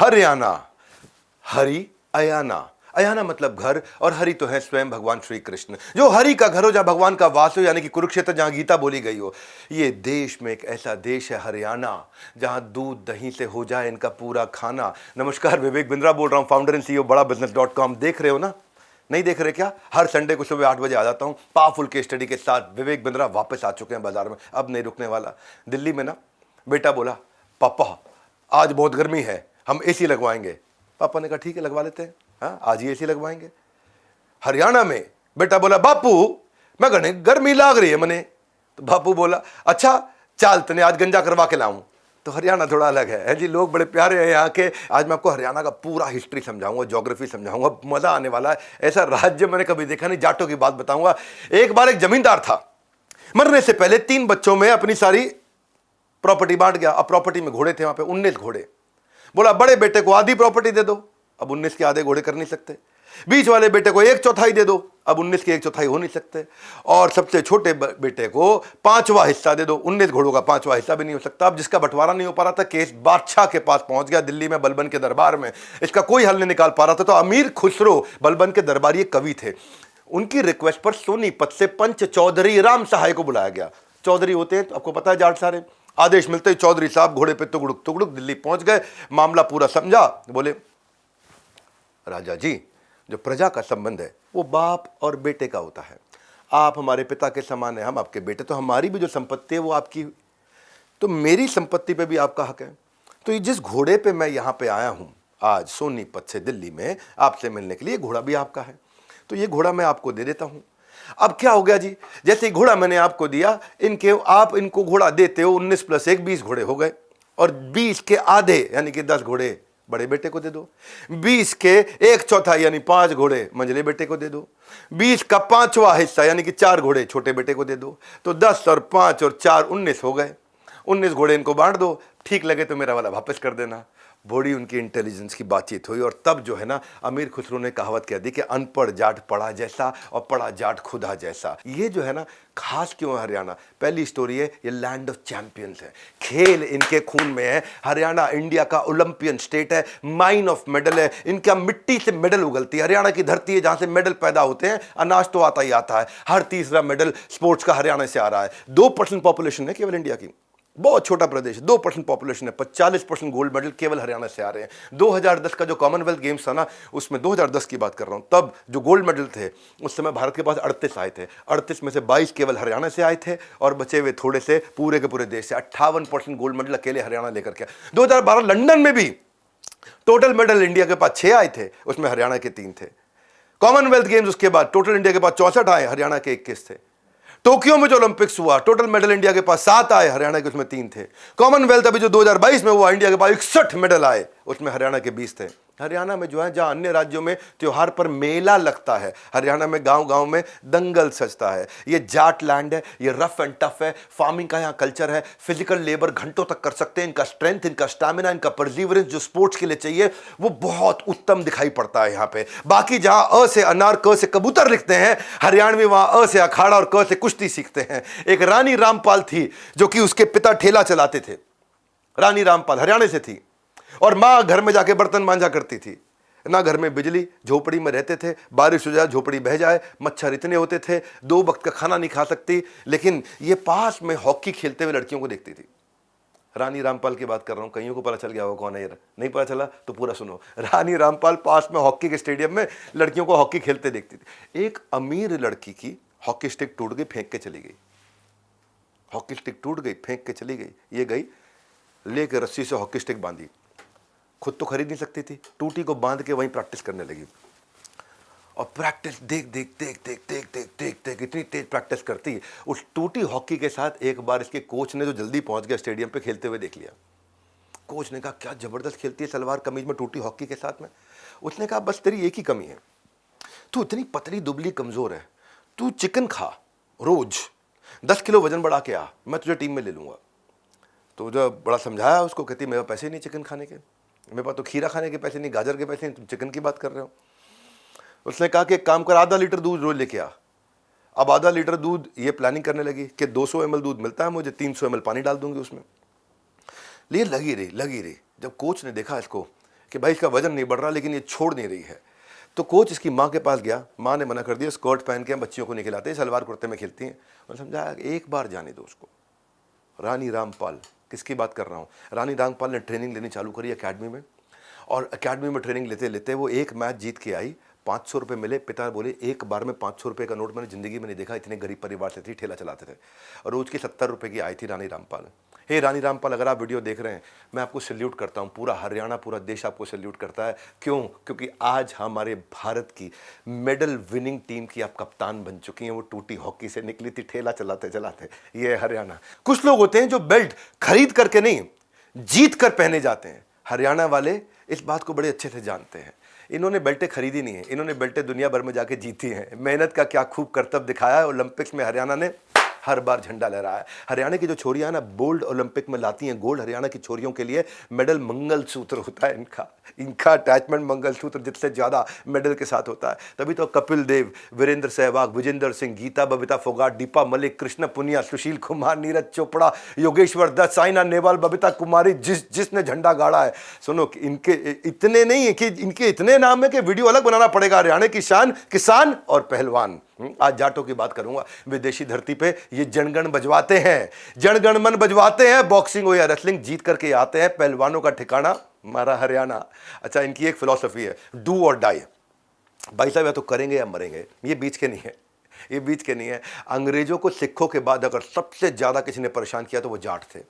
हरियाणा, हरि अयाना, अयाना मतलब घर, और हरि तो है स्वयं भगवान श्री कृष्ण। जो हरि का घर हो, जहां भगवान का वास हो, यानी कि कुरुक्षेत्र जहां गीता बोली गई हो। ये देश में एक ऐसा देश है हरियाणा, जहां दूध दही से हो जाए इनका पूरा खाना। नमस्कार, विवेक बिंद्रा बोल रहा हूं, फाउंडर एंड CEO बड़ा बिजनेस.com। देख रहे हो ना? नहीं देख रहे क्या? हर संडे को सुबह 8 बजे आ जाता हूं पावरफुल केस स्टडी के साथ। विवेक बिंद्रा वापस आ चुके हैं बाजार में, अब नहीं रुकने वाला। दिल्ली में ना बेटा बोला, पापा आज बहुत गर्मी है, हम एसी लगवाएंगे। पापा ने कहा ठीक है लगवा लेते हैं, हाँ आज ही एसी लगवाएंगे। हरियाणा में बेटा बोला, बापू मैं गणे गर्मी लाग रही है मने। तो बापू बोला, अच्छा चाल तने आज गंजा करवा के लाऊं। तो हरियाणा थोड़ा अलग है जी, लोग बड़े प्यारे हैं यहाँ के। आज मैं आपको हरियाणा का पूरा हिस्ट्री समझाऊंगा, ज्योग्राफी समझाऊंगा, मजा आने वाला है। ऐसा राज्य मैंने कभी देखा नहीं। जाटों की बात बताऊंगा। एक बार एक जमींदार था, मरने से पहले 3 बच्चों में अपनी सारी प्रॉपर्टी बांट गया। अब प्रॉपर्टी में घोड़े थे वहां पे, 19 घोड़े। बोला बड़े बेटे को आधी प्रॉपर्टी दे दो, अब 19 के आधे घोड़े कर नहीं सकते। बीच वाले बेटे को 1/4 दे दो, अब 19 के 1/4 हो नहीं सकते। और सबसे छोटे बेटे को 5वां हिस्सा दे दो, 19 घोड़ों का 5वां हिस्सा भी नहीं हो सकता। अब जिसका बंटवारा नहीं हो पा रहा था, केस बादशाह के पास पहुंच गया दिल्ली में, बलबन के दरबार में। इसका कोई हल नहीं निकाल पा रहा था। तो अमीर खुसरो बलबन के दरबारी कवि थे, उनकी रिक्वेस्ट पर सोनीपत से पंच चौधरी राम सहाय को बुलाया गया। चौधरी होते हैं तो आपको पता है जाट सारे। आदेश मिलते ही चौधरी साहब घोड़े पे तुगड़ुक तुगड़ुक दिल्ली पहुंच गए। मामला पूरा समझा, बोले राजा जी, जो प्रजा का संबंध है वो बाप और बेटे का होता है। आप हमारे पिता के समान हैं, हम आपके बेटे, तो हमारी भी जो संपत्ति है वो आपकी, तो मेरी संपत्ति पे भी आपका हक है। तो ये जिस घोड़े पे मैं यहाँ पे आया हूँ आज सोनीपत से दिल्ली में आपसे मिलने के लिए, घोड़ा भी आपका है, तो ये घोड़ा मैं आपको दे देता हूँ। अब क्या हो गया जी, जैसे ही घोड़ा मैंने आपको दिया, आप इनको घोड़ा देते हो, 19 + 1 20 घोड़े हो गए, और 20 के आधे यानी कि 10 घोड़े बड़े बेटे को दे दो। 20 के 1/4 यानी 5 घोड़े मंझले बेटे को दे दो। 20 का 5वां हिस्सा यानी कि 4 घोड़े छोटे बेटे को दे दो। तो 10 और 5 और 4 19 हो गए। 19 घोड़े इनको बांट दो, ठीक लगे तो मेरा वाला वापस कर देना। बड़ी उनकी इंटेलिजेंस की बातचीत हुई, और तब जो है ना अमीर खुसरो ने कहावत कह दी कि अनपढ़ जाट पढ़ा जैसा और पढ़ा जाट खुदा जैसा। ये जो है ना खास क्यों है हरियाणा? पहली स्टोरी है, ये लैंड ऑफ चैंपियंस है, खेल इनके खून में है। हरियाणा इंडिया का ओलंपियन स्टेट है, माइन ऑफ मेडल है, इनका मिट्टी से मेडल उगलती है। हरियाणा की धरती है जहां से मेडल पैदा होते हैं। अनाज तो आता ही आता है, हर तीसरा मेडल स्पोर्ट्स का हरियाणा से आ रहा है। 2% पॉपुलेशन है केवल इंडिया की, बहुत छोटा प्रदेश, 2% पॉपुलेशन है, 45% गोल्ड मेडल केवल हरियाणा से आ रहे हैं। 2010 का जो कॉमनवेल्थ गेम्स था ना, उसमें 2010 की बात कर रहा हूं, तब जो गोल्ड मेडल थे उस समय भारत के पास 38 आए थे। 38 में से 22 केवल हरियाणा से आए थे, और बचे हुए थोड़े से पूरे के पूरे देश से। 58% गोल्ड मेडल अकेले हरियाणा लेकर के। 2012 लंदन में भी टोटल मेडल इंडिया के पास 6 आए थे, उसमें हरियाणा के 3 थे। कॉमनवेल्थ गेम्स उसके बाद टोटल इंडिया के पास 64 आए, हरियाणा के 21 थे। टोक्यो में जो ओलंपिक्स हुआ, टोटल मेडल इंडिया के पास 7 आए, हरियाणा के उसमें 3 थे। कॉमनवेल्थ अभी जो 2022 में हुआ, इंडिया के पास 61 मेडल आए, उसमें हरियाणा के 20 थे। हरियाणा में जो है, जहां अन्य राज्यों में त्योहार पर मेला लगता है, हरियाणा में गांव गांव में दंगल सजता है। ये जाट लैंड है, ये रफ एंड टफ है, फार्मिंग का यहाँ कल्चर है, फिजिकल लेबर घंटों तक कर सकते हैं। इनका स्ट्रेंथ, इनका स्टैमिना, इनका परसिवरेंस जो स्पोर्ट्स के लिए चाहिए वो बहुत उत्तम दिखाई पड़ता है यहाँ पे। बाकी जहां अ से अनार, क से कबूतर लिखते हैं, हरियाणवी वहां अ से अखाड़ा और क से कुश्ती सीखते हैं। एक रानी रामपाल थी जो कि उसके पिता ठेला चलाते थे। रानी रामपाल हरियाणा से थी, और मां घर में जाके बर्तन मांजा करती थी ना। घर में बिजली, झोपड़ी में रहते थे, बारिश हो जाए झोपड़ी बह जाए, मच्छर इतने होते थे, 2 वक्त का खाना नहीं खा सकती। लेकिन ये पास में हॉकी खेलते हुए लड़कियों को देखती थी। रानी रामपाल की बात कर रहा हूं, कईयों को पता चल गया वो कौन है, नहीं पता चला तो पूरा सुनो। रानी रामपाल पास में हॉकी के स्टेडियम में लड़कियों को हॉकी खेलते देखती थी। एक अमीर लड़की की हॉकी स्टिक टूट गई, फेंक के चली गई। हॉकी स्टिक टूट गई, फेंक के चली गई। ये गई लेके रस्सी से हॉकी स्टिक बांधी, खुद तो खरीद नहीं सकती थी, टूटी को बांध के वहीं प्रैक्टिस करने लगी। और प्रैक्टिस देख देख देख देख देख देख देख देख इतनी तेज प्रैक्टिस करती। उस टूटी हॉकी के साथ एक बार इसके कोच ने, जो जल्दी पहुंच गया स्टेडियम पे, खेलते हुए देख लिया। कोच ने कहा क्या जबरदस्त खेलती है सलवार कमीज में टूटी हॉकी के साथ में। उसने कहा बस तेरी एक ही कमी है, तू इतनी पतली दुबली कमजोर है, तू चिकन खा रोज, 10 किलो वजन बढ़ा के आ, मैं तुझे टीम में ले लूंगा। तो जब बड़ा समझाया उसको, कहती मेरे पास पैसे नहीं चिकन खाने के, मेरे पास तो खीरा खाने के पैसे नहीं, गाजर के पैसे नहीं, तुम चिकन की बात कर रहे हो। उसने कहा कि एक काम कर, आधा लीटर दूध रोज लेके आ। अब आधा लीटर दूध, ये प्लानिंग करने लगी कि 200 ml दूध मिलता है मुझे, 300 ml पानी डाल दूंगी उसमें। ये लगी रही। जब कोच ने देखा इसको कि भाई इसका वजन नहीं बढ़ रहा लेकिन ये छोड़ नहीं रही है। तो कोच इसकी माँ के पास गया, माँ ने मना कर दिया, स्कर्ट पहन के हम बच्चियों को नहीं खिलाते, सलवार कुर्ते में खेलती हैं। और समझा एक बार जाने दो उसको। रानी रामपाल, किसकी बात कर रहा हूँ, रानी रामपाल ने ट्रेनिंग लेनी चालू करी एकेडमी में, और एकेडमी में ट्रेनिंग लेते लेते वो एक मैच जीत के आई, 500 रुपये मिले। पिता बोले एक बार में 500 रुपये का नोट मैंने ज़िंदगी में नहीं देखा, इतने गरीब परिवार से थी, ठेला चलाते थे, और रोज़ की 70 रुपये की आई थी रानी रामपाल। हे रानी रामपाल, अगर आप वीडियो देख रहे हैं, मैं आपको सैल्यूट करता हूँ, पूरा हरियाणा, पूरा देश आपको सैल्यूट करता है। क्यों? क्योंकि आज हमारे भारत की मेडल विनिंग टीम की आप कप्तान बन चुकी हैं। वो टूटी हॉकी से निकली थी, ठेला चलाते चलाते। ये हरियाणा। कुछ लोग होते हैं जो बेल्ट खरीद करके नहीं, जीत कर पहने जाते हैं। हरियाणा वाले इस बात को बड़े अच्छे से जानते हैं। इन्होंने बेल्टें खरीदी नहीं है, इन्होंने बेल्टें दुनिया भर में जाके जीती हैं। मेहनत का क्या खूब करतब दिखाया है। ओलंपिक्स में हरियाणा ने हर बार झंडा लहराया है। हरियाणा की जो छोरियां हैं ना, बोल्ड ओलंपिक में लाती हैं गोल्ड। हरियाणा की छोरियों के लिए मेडल मंगलसूत्र होता है इनका अटैचमेंट मंगलसूत्र जिससे ज़्यादा मेडल के साथ होता है। तभी तो कपिल देव, वीरेंद्र सहवाग, विजेंदर सिंह, गीता बबीता फोगाट, दीपा मलिक, कृष्ण पुनिया, सुशील कुमार, नीरज चोपड़ा, योगेश्वर दत्त, साइना नेहवाल, बबीता कुमारी, जिसने झंडा गाड़ा है। सुनो, इनके इतने नहीं है कि इनके इतने नाम है कि वीडियो अलग बनाना पड़ेगा। हरियाणा की शान, किसान और पहलवान। आज जाटों की बात करूंगा। विदेशी धरती पे ये जनगण बजवाते हैं, जनगण मन बजवाते हैं। बॉक्सिंग हो या रेसलिंग जीत करके आते हैं। पहलवानों का ठिकाना हमारा हरियाणा। अच्छा, इनकी एक फिलॉसफी है, डू और डाई। भाई साहब, या तो करेंगे या मरेंगे, ये बीच के नहीं है, ये बीच के नहीं है। अंग्रेजों को सिखों के बाद अगर सबसे ज्यादा किसी ने परेशान किया तो वो जाट थे।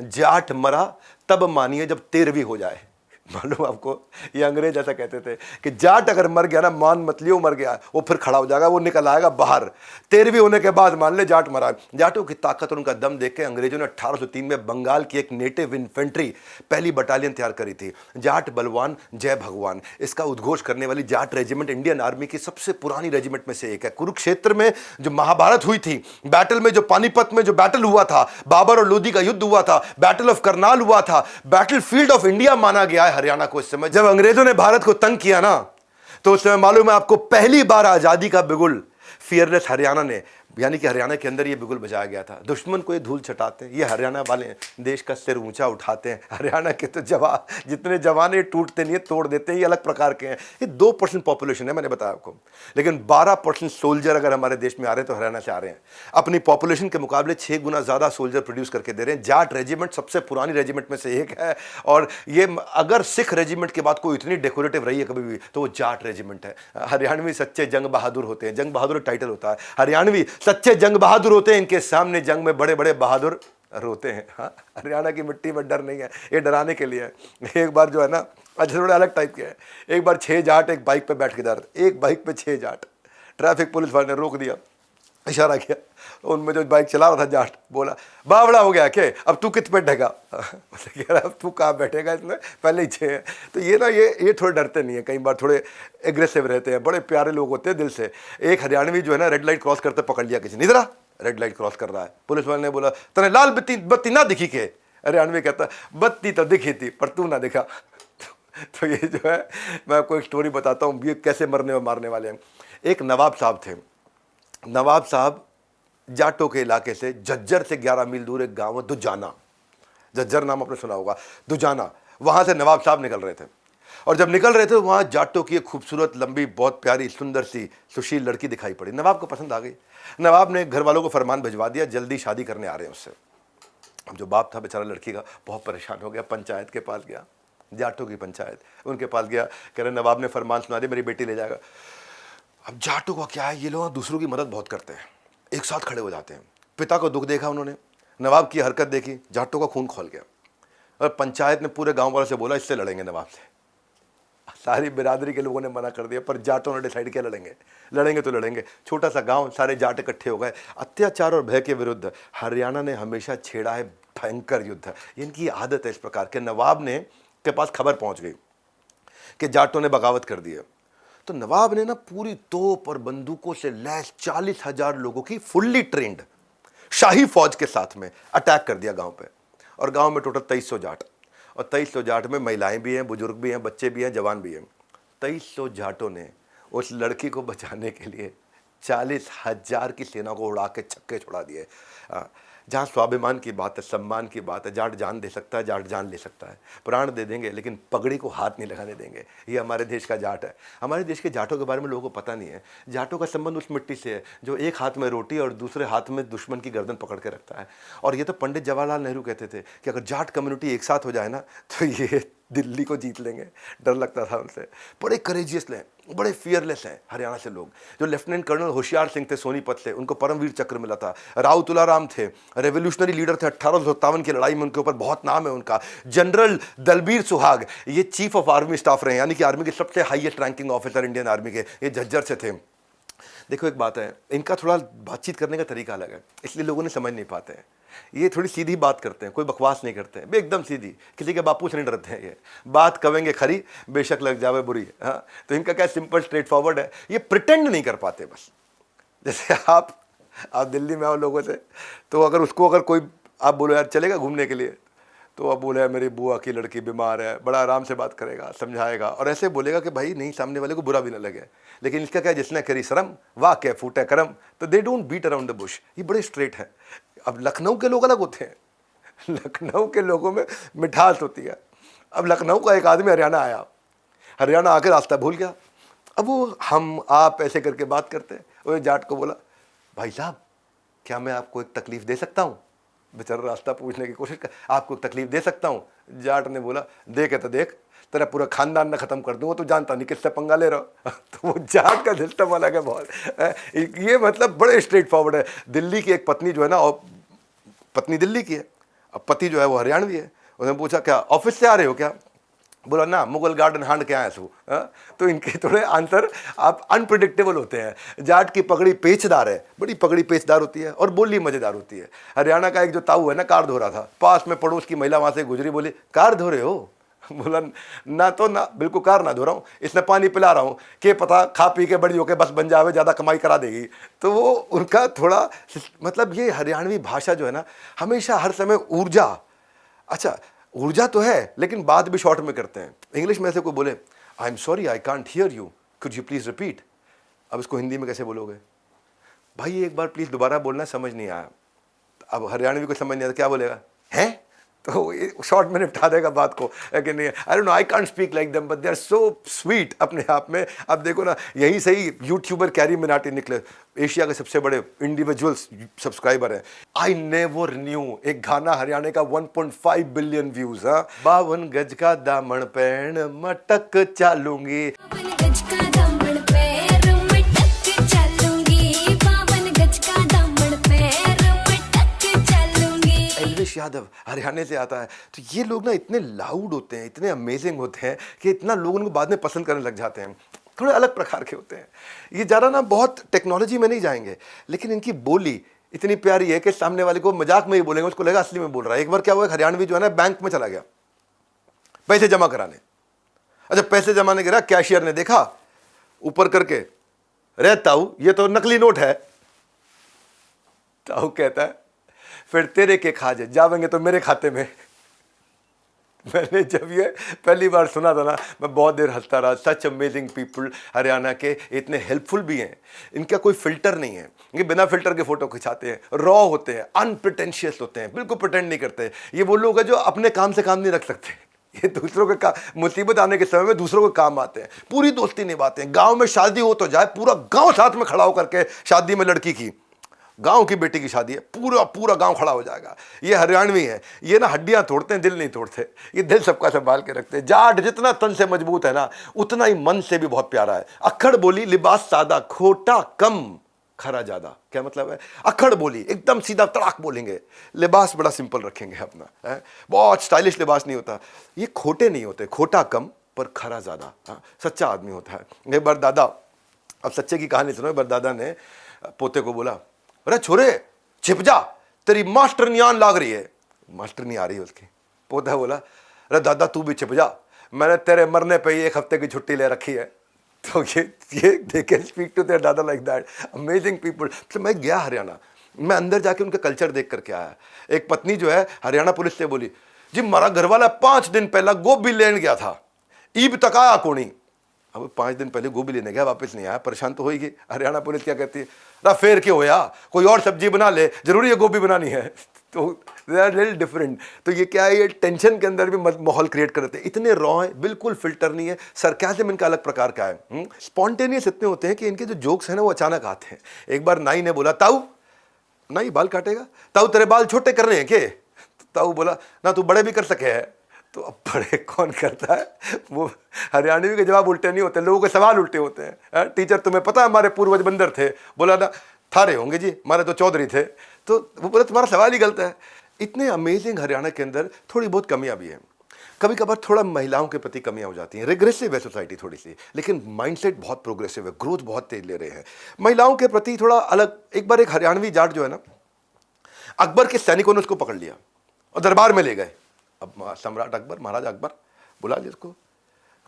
जाट मरा तब मानिए जब 13वीं हो जाए। मालूम आपको, ये अंग्रेज ऐसा कहते थे कि जाट अगर मर गया ना, मान मत लियो मर गया, वो फिर खड़ा हो जाएगा, वो निकल आएगा बाहर। 13वीं होने के बाद मान ले जाट मरा। जाटों की ताकत और उनका दम देख के अंग्रेजों ने 1803 में बंगाल की एक नेटिव इन्फेंट्री पहली बटालियन तैयार करी थी। जाट बलवान जय भगवान, इसका उद्घोष करने वाली जाट रेजिमेंट इंडियन आर्मी की सबसे पुरानी रेजिमेंट में से एक है। कुरुक्षेत्र में जो महाभारत हुई थी, बैटल में जो पानीपत में जो बैटल हुआ था, बाबर और लोधी का युद्ध हुआ था, बैटल ऑफ करनाल हुआ था, बैटल फील्ड ऑफ इंडिया माना गया है हरियाणा को। इस समय जब अंग्रेजों ने भारत को तंग किया ना, तो उस समय मालूम है आपको, पहली बार आजादी का बिगुल फियरलेस हरियाणा ने, यानी कि हरियाणा के अंदर ये बिगुल बजाया गया था। दुश्मन को ये धूल छटाते हैं, ये हरियाणा वाले हैं, देश का सिर ऊंचा उठाते हैं। हरियाणा के तो जितने जवान ये टूटते नहीं है, तोड़ देते हैं, ये अलग प्रकार के हैं। ये 2% पॉपुलेशन है, मैंने बताया आपको, लेकिन 12% सोल्जर अगर हमारे देश में आ रहे हैं तो हरियाणा से आ रहे हैं। अपनी पॉपुलेशन के मुकाबले 6 गुना ज्यादा सोल्जर प्रोड्यूस करके दे रहे हैं। जाट रेजिमेंट सबसे पुरानी रेजिमेंट में से एक है, और ये अगर सिख रेजिमेंट के बाद कोई इतनी डेकोरेटिव रही है कभी भी, तो वो जाट रेजिमेंट है। हरियाणवी सच्चे जंग बहादुर होते हैं, जंग बहादुर टाइटल होता है। हरियाणवी सच्चे जंग बहादुर होते हैं, इनके सामने जंग में बड़े बड़े बहादुर रोते हैं। हाँ, हरियाणा की मिट्टी में डर नहीं है, ये डराने के लिए है। एक बार जो है ना, अच्छा थोड़ा अलग टाइप के है, एक बार 6 जाट एक बाइक पे बैठ के जा रहे थे, एक बाइक पे 6 जाट। ट्रैफिक पुलिस वाले ने रोक दिया, इशारा किया, उनमें जो बाइक चला रहा था जाट बोला, बावड़ा हो गया क्या, अब तू कित पे बैठेगा? कह रहा अब तू कहाँ बैठेगा, इसमें पहले ही 6 है। तो ये ना, ये थोड़े डरते नहीं है, कई बार थोड़े एग्रेसिव रहते हैं, बड़े प्यारे लोग होते हैं दिल से। एक हरियाणवी जो है ना, रेड लाइट क्रॉस करते पकड़ लिया किसी ने, इधर रेड लाइट क्रॉस कर रहा है। पुलिस वाले ने बोला, तने लाल बत्ती ना दिखी के? हरियाणवी कहता, बत्ती तो दिखी थी पर तू ना दिखा। तो ये जो है, मैं आपको एक स्टोरी बताता हूँ, ये कैसे मरने और मारने वाले हैं। एक नवाब साहब थे। नवाब साहब जाटों के इलाके से, झज्जर से 11 मील दूर एक गांव है दुजाना, झज्जर नाम आपने सुना होगा, दुजाना, वहां से नवाब साहब निकल रहे थे। और जब निकल रहे थे, वहां जाटों की एक खूबसूरत, लंबी, बहुत प्यारी, सुंदर सी सुशील लड़की दिखाई पड़ी। नवाब को पसंद आ गई। नवाब ने घर वालों को फरमान भिजवा दिया, जल्दी शादी करने आ रहे हैं उससे। अब जो बाप था बेचारा लड़की का, बहुत परेशान हो गया, पंचायत के पास गया, जाटों की पंचायत, उनके पास गया, कह रहे नवाब ने फरमान सुना दिया, मेरी बेटी ले जाएगा। अब जाटों का क्या है, ये लोग दूसरों की मदद बहुत करते हैं, एक साथ खड़े हो जाते हैं। पिता को दुख देखा उन्होंने, नवाब की हरकत देखी, जाटों का खून खोल गया। और पंचायत ने पूरे गांव वालों से बोला, इससे लड़ेंगे नवाब से। सारी बिरादरी के लोगों ने मना कर दिया, पर जाटों ने डिसाइड किया लड़ेंगे, लड़ेंगे तो लड़ेंगे। छोटा सा गांव, सारे जाट इकट्ठे हो गए। अत्याचार और भय के विरुद्ध हरियाणा ने हमेशा छेड़ा है भयंकर युद्ध। इनकी आदत है इस प्रकार के। नवाब ने के पास खबर पहुंच गई कि जाटों ने बगावत कर दी है, तो नवाब ने ना पूरी तोप और बंदूकों से लैस 40,000 लोगों की फुल्ली ट्रेंड शाही फौज के साथ में अटैक कर दिया गांव पे। और गांव में टोटल 2300 जाट, और 2300 जाट में महिलाएं भी हैं, बुजुर्ग भी हैं, बच्चे भी हैं, जवान भी हैं। 2300 जाटों ने उस लड़की को बचाने के लिए 40,000 की सेना को उड़ा के छक्के छोड़ा दिए। जहाँ स्वाभिमान की बात है, सम्मान की बात है, जाट जान दे सकता है, जाट जान ले सकता है, प्राण दे देंगे, लेकिन पगड़ी को हाथ नहीं लगाने देंगे। ये हमारे देश का जाट है। हमारे देश के जाटों के बारे में लोगों को पता नहीं है। जाटों का संबंध उस मिट्टी से है जो एक हाथ में रोटी और दूसरे हाथ में दुश्मन की गर्दन पकड़ के रखता है। और ये तो पंडित जवाहरलाल नेहरू कहते थे कि अगर जाट कम्युनिटी एक साथ हो जाए ना तो ये दिल्ली को जीत लेंगे। डर लगता था उनसे। बड़े करेजियस हैं, बड़े फियरलेस हैं हरियाणा से लोग। जो लेफ्टिनेंट कर्नल होशियार सिंह थे सोनीपत से, उनको परमवीर चक्र मिला था। राव तुलाराम थे, रेवोल्यूशनरी लीडर थे, 1857 की लड़ाई में उनके ऊपर बहुत नाम है उनका। जनरल दलबीर सुहाग, ये चीफ ऑफ आर्मी स्टाफ रहे, यानी कि आर्मी के सबसे highest ranking officer Indian army के, ये झज्जर से थे। देखो एक बात है, इनका थोड़ा बातचीत करने का तरीका अलग है, इसलिए लोगों ने समझ नहीं पाते हैं। ये थोड़ी सीधी बात करते हैं, कोई बकवास नहीं करते हैं, एकदम सीधी, किसी के बापू से नहीं डरते हैं। ये बात कहेंगे खरी, बेशक लग जावे बुरी। हाँ, तो इनका क्या सिंपल स्ट्रेट फॉरवर्ड है, ये प्रिटेंड नहीं कर पाते बस। जैसे आप दिल्ली में आओ लोगों से, तो अगर कोई आप बोलो यार चलेगा घूमने के लिए, तो अब बोले मेरी बुआ की लड़की बीमार है, बड़ा आराम से बात करेगा, समझाएगा और ऐसे बोलेगा कि भाई नहीं, सामने वाले को बुरा भी ना लगे। लेकिन इसका क्या, जिसने करी शर्म वाह क्या फूटे करम, तो they don't beat around the bush. ये बड़े स्ट्रेट है। अब लखनऊ के लोग अलग होते हैं। लखनऊ के लोगों में मिठास होती है। अब लखनऊ का एक आदमी हरियाणा आया, हरियाणा आकर रास्ता भूल गया। अब वो हम आप ऐसे करके बात करते हैं। वो जाट को बोला, भाई साहब क्या मैं आपको एक तकलीफ दे सकता हूँ? बेचारा रास्ता पूछने की कोशिश कर, आपको तकलीफ दे सकता हूँ? जाट ने बोला, देख है तो देख, तेरा पूरा खानदान ना खत्म कर दूंगा, तो जानता नहीं किससे पंगा ले रहा। तो वो जाट का सिस्टम अलग है बहुत। ये मतलब बड़े स्ट्रेट फॉरवर्ड है। दिल्ली की एक पत्नी जो है ना, और पत्नी दिल्ली की है, अब पति जो है वो हरियाणवी है। उसने पूछा क्या ऑफिस से आ रहे हो क्या? बोला ना, मुगल गार्डन हांड के आए सो। तो इनके थोड़े आंसर आप अनप्रिडिक्टेबल होते हैं। जाट की पगड़ी पेचदार है, बड़ी पगड़ी पेचदार होती है और बोली मजेदार होती है। हरियाणा का एक जो ताऊ है ना, कार धो रहा था, पास में पड़ोस की महिला वहां से गुजरी, बोली कार धो रहे हो? बोला ना, तो ना बिल्कुल कार ना धो रहा हूँ, इसमें पानी पिला रहा हूँ, के पता खा पी के बड़ी होके बस बन जावे, ज़्यादा कमाई करा देगी। तो वो उनका थोड़ा मतलब, ये हरियाणवी भाषा जो है ना, हमेशा हर समय ऊर्जा, अच्छा ऊर्जा तो है लेकिन बात भी शॉर्ट में करते हैं। इंग्लिश में से कोई बोले I am sorry I can't hear you, could you please repeat? अब इसको हिंदी में कैसे बोलोगे? भाई एक बार प्लीज दोबारा बोलना, समझ नहीं आया। अब हरियाणवी को समझ नहीं आता, क्या बोलेगा? है तो शॉर्ट में निपटा देगा बात को। लेकिन नहीं, I don't know, I can't speak like them but they are so sweet अपने आप में। अब देखो ना, यहीं से ही यूट्यूबर कैरी मिनाटी निकले, एशिया के सबसे बड़े इंडिविजुअल सब्सक्राइबर है। आई नेवर न्यू, एक गाना हरियाणा का 1.5 बिलियन व्यूज। 52 गज का दामन पहन मटक चालूंगी। यादव हरियाणा से आता है। तो ये लोग ना इतने लाउड होते हैं, इतने अमेजिंग होते हैं कि इतना लोग उनको बाद में पसंद करने लग जाते हैं। थोड़े अलग प्रकार के होते हैं। ये ज़्यादा ना बहुत टेक्नोलॉजी में नहीं जाएंगे, लेकिन इनकी बोली इतनी प्यारी है कि सामने वाले को मजाक में ही बोलेंगे, उसको लगेगा असली में बोल रहा है। एक बार क्या हुआ, हरियाणवी जो है ना बैंक में चला गया पैसे जमा कराने। अच्छा पैसे जमाने गिरा, कैशियर ने देखा ऊपर करके, रे ताऊ ये तो नकली नोट है। ताऊ कहता है फिर तेरे के खाजे जावेंगे तो मेरे खाते में। मैंने जब ये पहली बार सुना था ना, मैं बहुत देर हंसता रहा। सच अमेजिंग पीपल हरियाणा के, इतने हेल्पफुल भी हैं। इनका कोई फिल्टर नहीं है, ये बिना फिल्टर के फोटो खिंचाते हैं, रॉ होते हैं, अनप्रिटेंशियस होते हैं, बिल्कुल प्रिटेंड नहीं करते। ये वो लोग हैं जो अपने काम से काम नहीं रख सकते, ये दूसरों के मुसीबत आने के समय में दूसरों के काम आते हैं, पूरी दोस्ती निभाते हैं। गाँव में शादी हो तो जाए, पूरा गाँव साथ में खड़ा होकर के, शादी में लड़की की, गांव की बेटी की शादी है, पूरा पूरा गांव खड़ा हो जाएगा। ये हरियाणवी है, ये ना हड्डियां तोड़ते हैं, दिल नहीं तोड़ते। ये दिल सबका संभाल के रखते हैं। जाट जितना तन से मजबूत है ना, उतना ही मन से भी बहुत प्यारा है। अक्खड़ बोली, लिबास सादा, खोटा कम, खरा ज्यादा। क्या मतलब है? अक्खड़ बोली एकदम सीधा तड़ाक बोलेंगे, लिबास बड़ा सिंपल रखेंगे अपना, है बहुत स्टाइलिश लिबास नहीं होता। ये खोटे नहीं होते, खोटा कम पर खरा ज्यादा, सच्चा आदमी होता है। एक बार दादा, अब सच्चे की कहानी सुनो। एक बार दादा ने पोते को बोला, अरे छोरे छिप जा, तेरी मास्टर नियान लाग रही है। मास्टर नहीं आ रही है उसकी। पोता बोला, अरे दादा तू भी छिप जा, मैंने तेरे मरने पे ही 1 हफ्ते की छुट्टी ले रखी है। तो ये देखे, स्पीक टू देयर दादा लाइक दैट, अमेजिंग पीपल। तो मैं गया हरियाणा, मैं अंदर जाके उनका कल्चर देख करके आया। एक पत्नी जो है हरियाणा पुलिस से बोली, जी हमारा घर वाला 5 दिन पहला गोभी लेने गया था, ईब तक आया कोनी। अब 5 दिन पहले गोभी लेने गया, वापस नहीं आया, परेशान तो होगी। हरियाणा पुलिस क्या कहती है, ना फेर के होया, कोई और सब्जी बना ले, जरूरी है गोभी बनानी है। तो दे आर लिटिल डिफरेंट। तो ये क्या है, ये टेंशन के अंदर भी माहौल क्रिएट कर देते हैं। इतने रॉ हैं, बिल्कुल फिल्टर नहीं है, सरकाज़म इनका अलग प्रकार का है। स्पॉन्टेनियस इतने होते हैं कि इनके जो जोक्स हैं ना वो अचानक आते हैं। एक बार नाई ने बोला, ताऊ नाई बाल काटेगा, ताऊ तेरे बाल छोटे कर रहे हैं के? ताऊ बोला, ना तू बड़े भी कर सके है। तो अब बड़े कौन करता है, वो हरियाणवी के जवाब उल्टे नहीं होते, लोगों के सवाल उल्टे होते हैं। टीचर तुम्हें पता है हमारे पूर्वज बंदर थे? बोला ना थारे होंगे जी, हमारे तो चौधरी थे। तो वो बोला तुम्हारा सवाल ही गलत है। इतने अमेजिंग हरियाणा के अंदर थोड़ी बहुत कमियां भी हैं। कभी कभार थोड़ा महिलाओं के प्रति कमियां हो जाती हैं, रिग्रेसिव है सोसाइटी थोड़ी सी, लेकिन माइंडसेट बहुत प्रोग्रेसिव है, ग्रोथ बहुत तेज ले रहे हैं। महिलाओं के प्रति थोड़ा अलग। एक बार एक हरियाणवी जाट जो है ना, अकबर के सैनिकों ने उसको पकड़ लिया और दरबार में ले गए। अब सम्राट अकबर, महाराज अकबर बुला लिया उसको,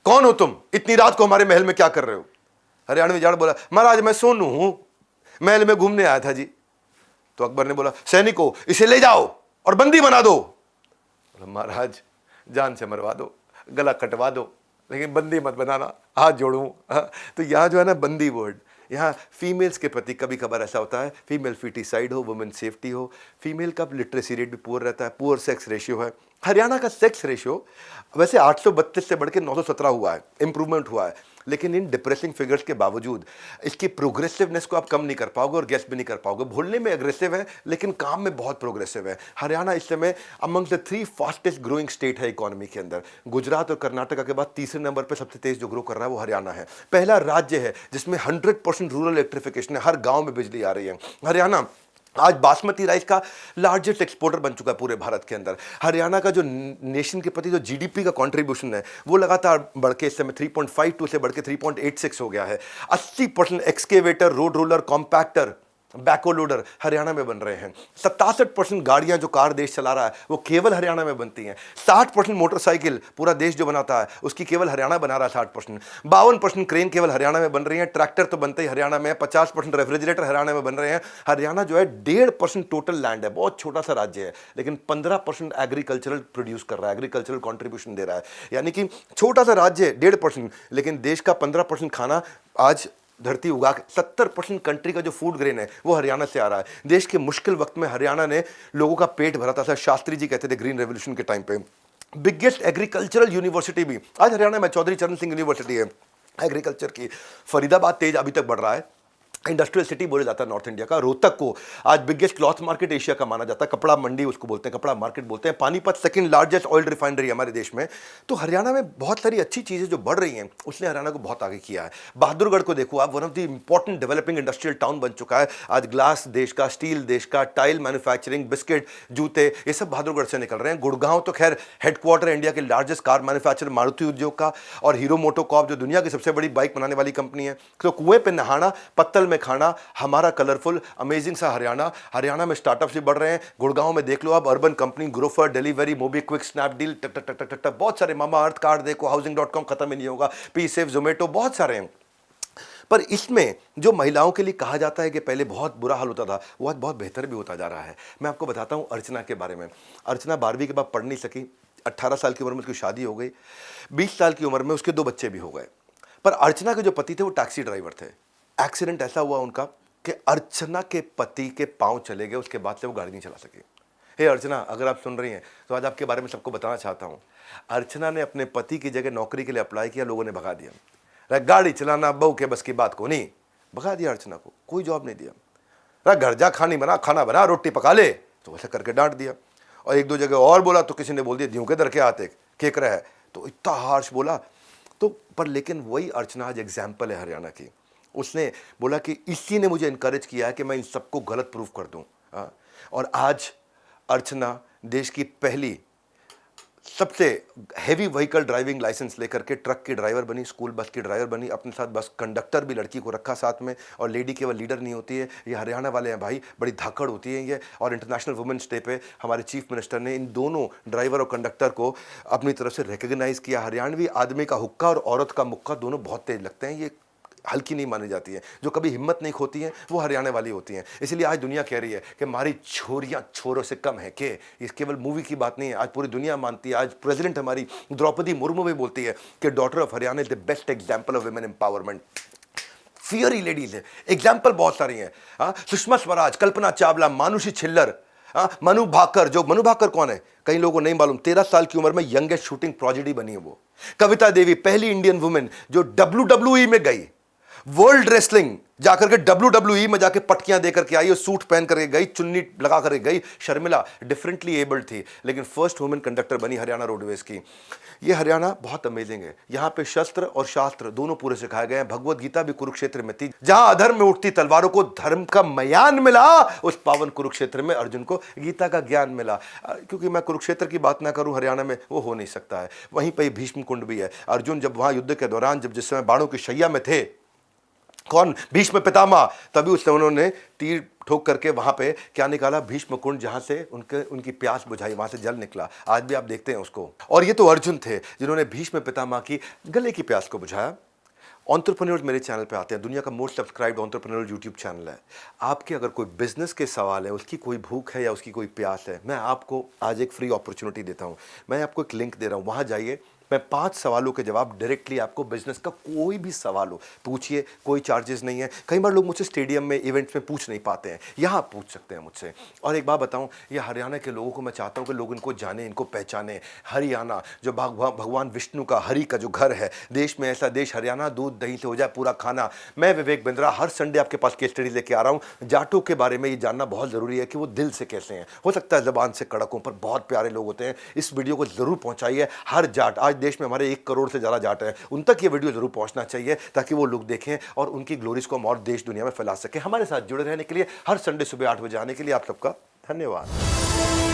कौन हो तुम, इतनी रात को हमारे महल में क्या कर रहे हो? हरियाणवी जाट बोला, महाराज मैं सोनू हूं, महल में घूमने आया था जी। तो अकबर ने बोला, सैनिकों इसे ले जाओ और बंदी बना दो। महाराज जान से मरवा दो, गला कटवा दो, लेकिन बंदी मत बनाना, हाथ जोड़ूं। तो यहाँ जो है ना बंदी वर्ड, यहाँ फीमेल्स के प्रति कभी कभार ऐसा होता है, फीमेल फिटिसाइड हो, वुमेन सेफ्टी हो, फीमेल का लिटरेसी रेट भी पुअर रहता है, पुअर सेक्स रेशियो है। हरियाणा का सेक्स रेशियो वैसे 832 से बढ़ के 917 हुआ है, इंप्रूवमेंट हुआ है, लेकिन इन डिप्रेसिंग फिगर्स के बावजूद इसकी प्रोग्रेसिवनेस को आप कम नहीं कर पाओगे और गेस भी नहीं कर पाओगे। बोलने में एग्रेसिव है लेकिन काम में बहुत प्रोग्रेसिव है। हरियाणा इस समय among the 3 fastest growing state है इकोनॉमी के अंदर। गुजरात और कर्नाटका के बाद तीसरे नंबर पर सबसे तेज जो ग्रो कर रहा है वो हरियाणा है। पहला राज्य है जिसमें 100% रूरल इलेक्ट्रिफिकेशन है, हर गाँव में बिजली आ रही है। हरियाणा आज बासमती राइस का लार्जेस्ट एक्सपोर्टर बन चुका है पूरे भारत के अंदर। हरियाणा का जो नेशन के प्रति जो जीडीपी का कंट्रीब्यूशन है वो लगातार बढ़ के इस समय 3.52 से बढ़ के 3.86 हो गया है। 80% एक्सकेवेटर, रोड रोलर, कॉम्पैक्टर, बैको लोडर हरियाणा में बन रहे हैं। 67% गाड़ियां जो कार देश चला रहा है वो केवल हरियाणा में बनती हैं। 60% मोटरसाइकिल पूरा देश जो बनाता है उसकी केवल हरियाणा बना रहा है 60%। 52% क्रेन केवल हरियाणा में बन रही है। ट्रैक्टर तो बनते ही हरियाणा में है। 50% रेफ्रिजरेटर हरियाणा में बन रहे हैं। हरियाणा जो है 1.5% टोटल लैंड है, बहुत छोटा सा राज्य है, लेकिन 15% एग्रीकल्चरल प्रोड्यूस कर रहा है, एग्रीकल्चरल कॉन्ट्रीब्यूशन दे रहा है। यानी कि छोटा सा राज्य है 1.5%, लेकिन देश का 15% खाना आज धरती उगा के 70% कंट्री का जो फूड ग्रेन है वो हरियाणा से आ रहा है। देश के मुश्किल वक्त में हरियाणा ने लोगों का पेट भरा था। शास्त्री जी कहते थे ग्रीन रेवोल्यूशन के टाइम पे। बिगेस्ट एग्रीकल्चरल यूनिवर्सिटी भी आज हरियाणा में चौधरी चरण सिंह यूनिवर्सिटी है एग्रीकल्चर की। फरीदाबाद तेज अभी तक बढ़ रहा है, इंडस्ट्रियल सिटी बोला जाता है नॉर्थ इंडिया का। रोहतक को आज बिगेस्ट क्लॉथ मार्केट एशिया का माना जाता है, कपड़ा मंडी उसको बोलते हैं, कपड़ा मार्केट बोलते हैं। Panipat second largest oil refinery हमारे देश में। तो हरियाणा में बहुत सारी अच्छी चीज़ें जो बढ़ रही हैं उसने हरियाणा को बहुत आगे किया है। बहादुरगढ़ को देखो आप, one of the important developing industrial town बन चुका है। आज ग्लास देश का, स्टील देश का, टाइल मैन्युफैक्चरिंग, बिस्किट, जूते, ये सब बहादुरगढ़ से निकल रहे हैं। गुड़गांव तो खैर हेडक्वार्टर इंडिया के लार्जेस्ट कार मैन्युफैक्चर मारुति उद्योग का, और हीरो मोटोकॉर्प जो दुनिया की सबसे बड़ी बाइक बनाने वाली कंपनी है। तो कुएं पे नहाना, पत्तल में खाना, हमारा कलरफुल अमेजिंग सा हरियाणा। हरियाणा में स्टार्टअप्स भी बढ़ रहे हैं। गुड़गांव में देख लो आप, Urban Company, Grofer, delivery, MobiKwik, Snapdeal, टक टक टक टक टक, बहुत सारे, मामा अर्थ कार्ड देखो, हाउसिंग.com खत्म ही नहीं होगा, पी सेफ, जोमेटो, बहुत सारे हैं। पर इसमें जो महिलाओं के लिए कहा जाता है कि पहले बहुत बुरा हाल होता था, वो आज बहुत बेहतर भी होता जा रहा है। मैं आपको बताता हूं अर्चना के बारे में। अर्चना 12वीं के बाद पढ़ नहीं सकी। 18 साल की उम्र में उसकी शादी हो गई। 20 साल की उम्र में उसके 2 बच्चे भी हो गए। पर अर्चना के जो पति थे वो टैक्सी ड्राइवर थे। एक्सीडेंट ऐसा हुआ उनका कि अर्चना के पति के पांव चले गए, उसके बाद से वो गाड़ी नहीं चला सके। हे अर्चना, अगर आप सुन रही हैं तो आज आपके बारे में सबको बताना चाहता हूं। अर्चना ने अपने पति की जगह नौकरी के लिए अप्लाई किया, लोगों ने भगा दिया। गाड़ी चलाना बहू के बस की बात को नहीं, भगा दिया अर्चना को, कोई जॉब नहीं दिया। घर जा, खाना बना, रोटी पका ले, तो वैसे करके डांट दिया। और 1-2 जगह और बोला तो किसी ने बोल दिया द्यों के दर के आते केक रहा है, तो इतना हार्श बोला। तो पर लेकिन वही अर्चना आज एग्जाम्पल है हरियाणा की। उसने बोला कि इसी ने मुझे इनकरेज किया है कि मैं इन सबको गलत प्रूफ कर दूं। और आज अर्चना देश की पहली सबसे हेवी व्हीकल ड्राइविंग लाइसेंस लेकर के ट्रक की ड्राइवर बनी, स्कूल बस की ड्राइवर बनी। अपने साथ बस कंडक्टर भी लड़की को रखा साथ में। और लेडी केवल लीडर नहीं होती है, ये हरियाणा वाले हैं भाई, बड़ी धाकड़ होती है ये। और इंटरनेशनल वुमेन्स डे पे हमारे चीफ मिनिस्टर ने इन दोनों ड्राइवर और कंडक्टर को अपनी तरफ से रिकग्नाइज किया। हरियाणवी आदमी का हुक्का और औरत का मुक्का दोनों बहुत तेज लगते हैं। ये हल्की नहीं मानी जाती हैं, जो कभी हिम्मत नहीं खोती हैं, वो हरियाणा वाली होती हैं। इसलिए आज दुनिया कह रही है कि हमारी छोरियां छोरों से कम है के। ये केवल मूवी की बात नहीं है, आज पूरी दुनिया मानती है। आज प्रेसिडेंट हमारी द्रौपदी मुर्मू भी बोलती है कि daughter of Haryana is the best example of women empowerment. Fiery ladies है, एग्जाम्पल बहुत सारी हैं। सुषमा स्वराज, कल्पना चावला, मानुषी छिल्लर, मनु भाकर। जो मनु भाकर कौन है, कई लोगों को नहीं मालूम। 13 साल की उम्र में यंगेस्ट शूटिंग प्रोजेडी बनी है वो। कविता देवी, पहली इंडियन वुमेन जो WWE में गई, वर्ल्ड रेसलिंग जाकर के WWE में जाके पटकियां देकर के आई और सूट पहन करके गई, चुन्नी लगा करके गई। शर्मिला डिफरेंटली एबल्ड थी लेकिन फर्स्ट वुमेन कंडक्टर बनी हरियाणा रोडवेज की। ये हरियाणा बहुत अमेजिंग है। यहाँ पे शस्त्र और शास्त्र दोनों पूरे सिखाए गए हैं। भगवत गीता भी कुरुक्षेत्र में थी। जहां अधर्म में उठती तलवारों को धर्म का मयान मिला, उस पावन कुरुक्षेत्र में अर्जुन को गीता का ज्ञान मिला। क्योंकि मैं कुरुक्षेत्र की बात ना करूं हरियाणा में, वो हो नहीं सकता है। वहीं पर भीष्म कुंड भी है। अर्जुन जब वहां युद्ध के दौरान, जब जिस समय बाणों की शैया में थे, कौन, भीष्म पितामह, तभी उस समय उन्होंने तीर ठोक करके वहां पे क्या निकाला, भीष्म कुंड, जहां से उनकी प्यास बुझाई, वहां से जल निकला। आज भी आप देखते हैं उसको। और ये तो अर्जुन थे जिन्होंने भीष्म पितामह की गले की प्यास को बुझाया। एंटरप्रेन्योर्स मेरे चैनल पे आते हैं, दुनिया का most subscribed entrepreneur YouTube channel है। आपके अगर कोई बिजनेस के सवाल है, उसकी कोई भूख है या उसकी कोई प्यास है, मैं आपको आज एक फ्री अपॉर्चुनिटी देता हूं। मैं आपको एक लिंक दे रहा हूं, वहां जाइए। मैं 5 सवालों के जवाब डायरेक्टली आपको, बिजनेस का कोई भी सवाल हो पूछिए, कोई चार्जेस नहीं है। कई बार लोग मुझसे स्टेडियम में, इवेंट्स में पूछ नहीं पाते हैं, यहाँ पूछ सकते हैं मुझसे। और एक बात बताऊं, ये हरियाणा के लोगों को मैं चाहता हूं कि लोग इनको जाने, इनको पहचाने। हरियाणा जो भगवान विष्णु का, हरि का जो घर है, देश में ऐसा देश हरियाणा, दूध दही से हो जाए पूरा खाना। मैं विवेक बिंद्रा हर संडे आपके पास केस स्टडी लेके आ रहा हूं। जाटों के बारे में ये जानना बहुत जरूरी है कि वो दिल से कैसे हैं। हो सकता है जबान से कड़क हों, पर बहुत प्यारे लोग होते हैं। इस वीडियो को जरूर पहुंचाइए। हर जाट, आज देश में हमारे 1 करोड़ से ज़्यादा जाट हैं, उन तक ये वीडियो जरूर पहुंचना चाहिए ताकि वो लोग देखें और उनकी ग्लोरीज को हम और देश दुनिया में फैला सकें। हमारे साथ जुड़े रहने के लिए, हर संडे सुबह 8 बजे आने के लिए आप सबका धन्यवाद।